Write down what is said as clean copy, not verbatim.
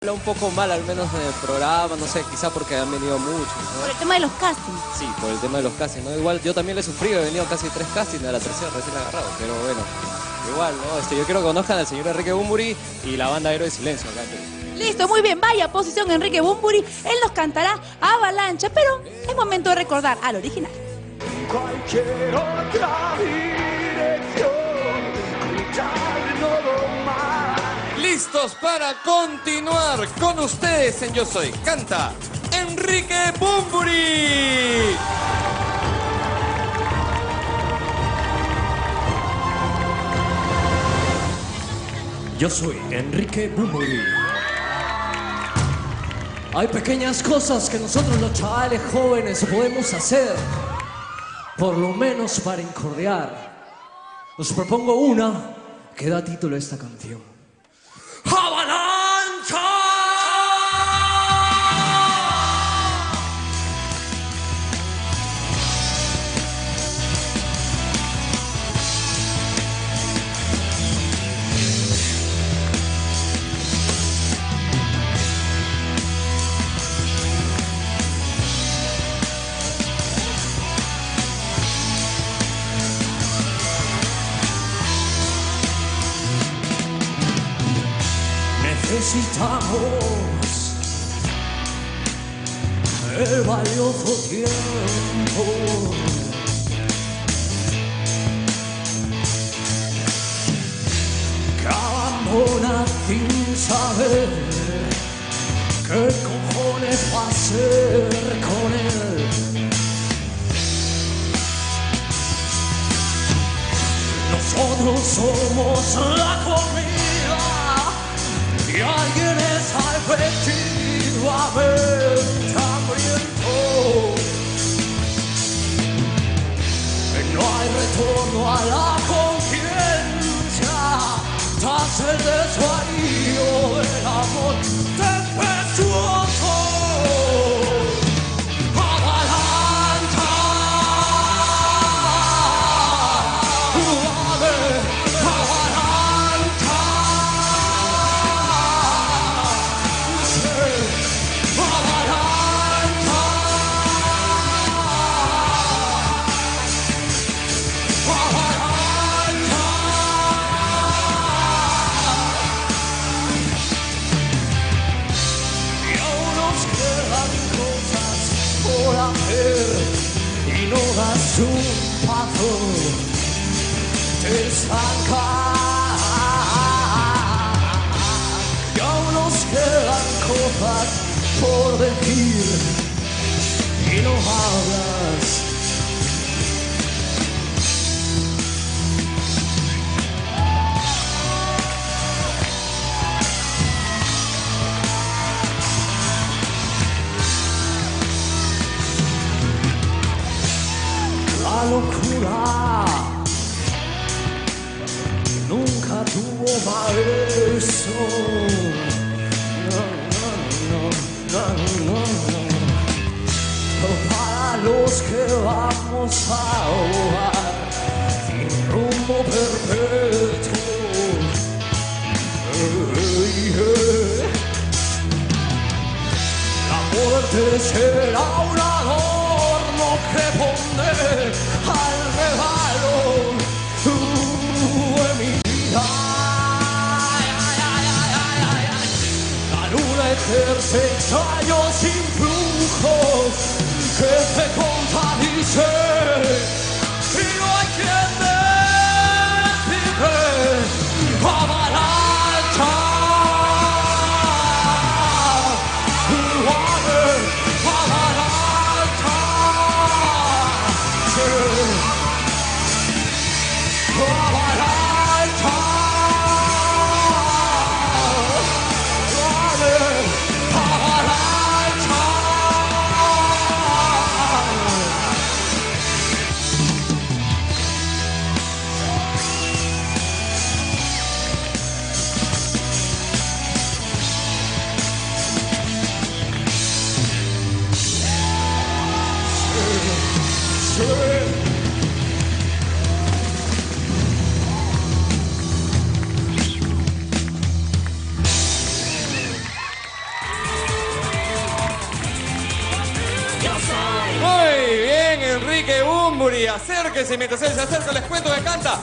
Habla un poco mal, al menos en el programa, no sé, quizá porque han venido muchos, ¿no? Por el tema de los castings. Sí, por el tema de los castings, ¿no? Igual yo también le he sufrido, he venido casi 3 castings, a la tercera recién agarrado, pero bueno, igual, ¿no? Yo quiero que conozcan al señor Enrique Bunbury y la banda Héroe de Silencio acá en Perú. Listo, muy bien, vaya posición Enrique Bunbury. Él nos cantará Avalancha, pero es momento de recordar al original. Cualquier otra dirección, gritarlo más. Listos para continuar con ustedes en Yo Soy. Canta Enrique Bunbury. Yo soy Enrique Bunbury. Hay pequeñas cosas que nosotros los chavales jóvenes podemos hacer, por lo menos para incordiar. Os propongo una que da título a esta canción. ¡Avalancha! Necesitamos el valioso tiempo. Que abandona sin saber qué cojones va a hacer con él. Nosotros somos la comida. Y alguien es efectivamente hambriento. No hay retorno a la conciencia tras el desvarío del amor tempestuoso. Avalancha, y no das un paso, te estancas. Y aún nos quedan cosas por decir y no hablas. La locura nunca tuvo maestro. Para los que vamos a ahogar sin rumbo perpetuo. La muerte será un adorno que pondré al regalo de mi vida. La luna ejerce extraños influjos que te contradice y no hay quien decide. Avalancha. Muy bien, Enrique Bunbury. Acérquese mientras él se acerca, les cuento que canta